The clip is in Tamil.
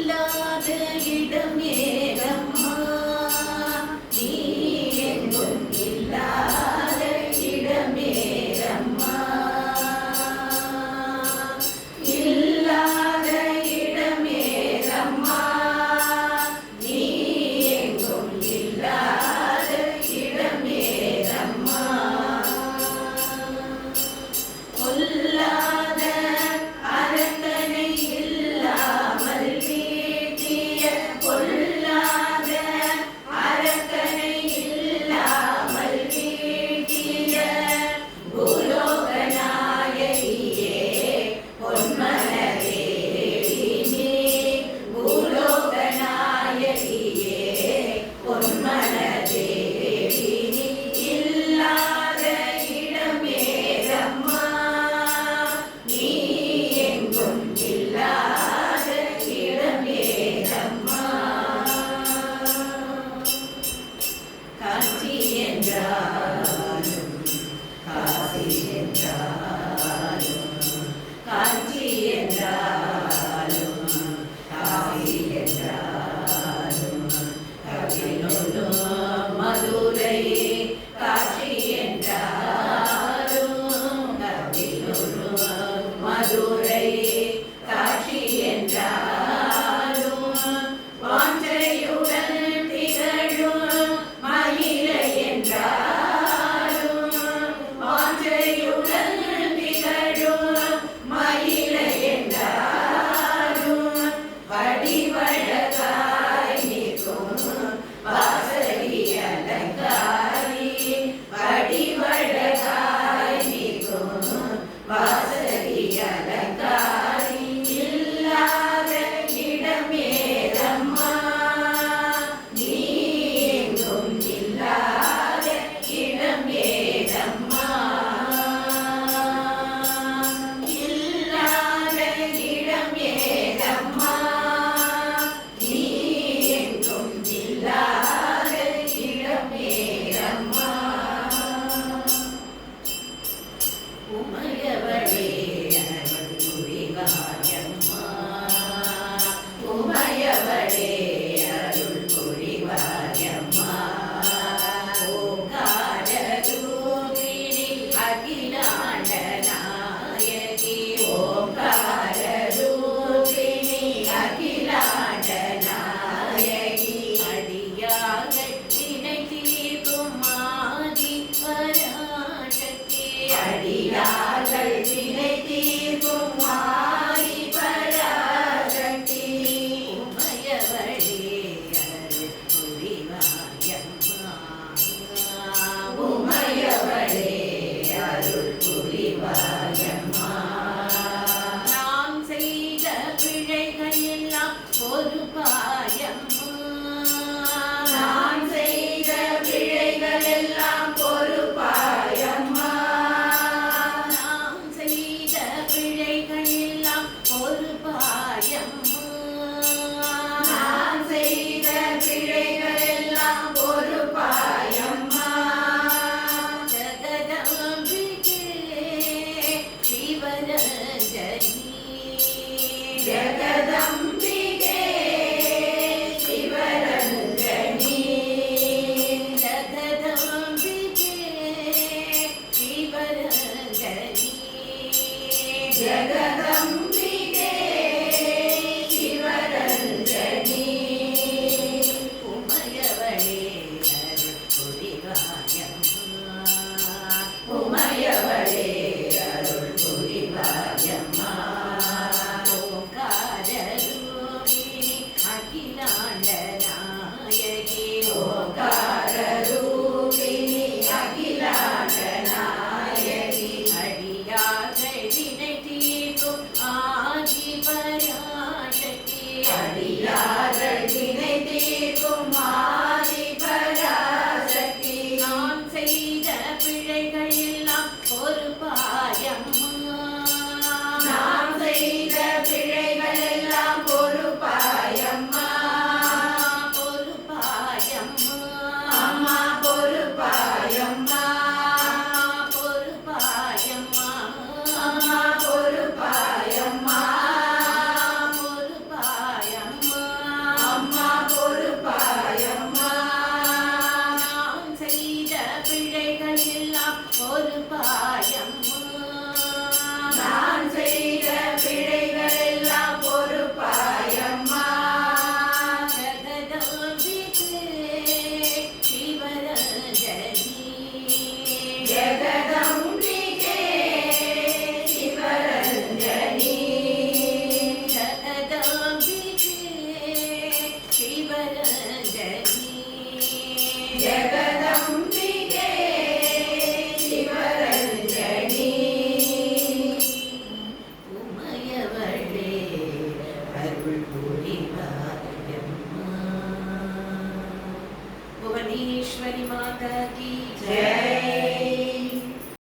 இல்லாத இடம் ஏதம்மா, நீ எங்கும் இல்லாத இடம் ஏதம்மா. இல்லாத இடம் ஏதம்மா, நீ எங்கும் இல்லாத இடம் ஏதம்மா. கொல்லாத அரக்கனை இல்லாமல் வீட்டிய, கொல்லாத அரக்கனை இல்லாமல் வீட்டிய பூலோக நாயகியே பொன்மனதேவி நீ. பூலோக நாயகியே பொன்மனதேவி நீ. இல்லாத இடம் ஏதம்மா, நீ எங்கும் இல்லாத இடம் ஏதம்மா. காட்சி என்றாலும் காசி என்றாலும், காட்சி என்றாலும் காசி என்றாலும், கவினொடும் மதுரை காட்சி என்றாலும், கவினொடும் மதுரை காட்சி என்றாலும், வாஞ்சையுடன் திகழும் மயிலை என்றாலும், வாஞ்சையுடன் திகழும் மயிலை என்றாலும், வடிவழகாய் நிற்கும் வாசகி அலங்காரி, வடிவழகாய் நிற்கும் வாசகி அலங்காரி. இல்லாத இடம் ஏதம்மா, நீ எங்கும் இல்லாத இடம் ஏதம்மா. இல்லாத இடம் ஏதம்மா, நீ எங்கும் இல்லாத இடம் ஏதம்மா. உமையவளே அருள் புரிவாயம்மா, உமையவளே அருள் புரிவாயம்மா. ஓங்கார ரூபிணி அகிலாண்ட நாயகி, ஓங்கார ரூபிணி அகிலாண்ட நாயகி. அடியார்கள் வினை தீர்க்கும் ஆதி பராசக்தி, அடியார்கள் வினை தீர்க்கும் ஆதி பராசக்தி. உமையவளே அருள் புரிவாயம்மா, உமையவளே அருள் புரிவாயம்மா. நாம் செய்த பிழைகள் எல்லாம் பொறுப்பாயம்மா, நாம் செய்த பிழைகள் எல்லாம் பொறுப்பாயம்மா. நாம் செய்த பிழைகள் எல்லாம் பொறுப்பாயம்மா, நாம் செய்த பிழைகள் எல்லாம் பொறுப்பாயம்மா. ஜகதம்பிகே சிவரஞ்சனி, ஜகதம்பிகே சிவரஞ்சனி, ஜகதம்பிகே சிவரஞ்சனி, ஜகதம்பிகே சிவரஞ்சனி. உமையவளே அருள் புரிவாயம்மா, உமையவளே அருள் புரிவாயம்மா. ஓங்கார ரூபிணி அகிலாண்ட நாயகி, ஓங்கார ரூபிணி அகிலாண்ட நாயகி. அடியார்கள் வினை தீர்க்கும் ஆதி பராசக்தி, அடியார்கள் வினை தீர்க்கும்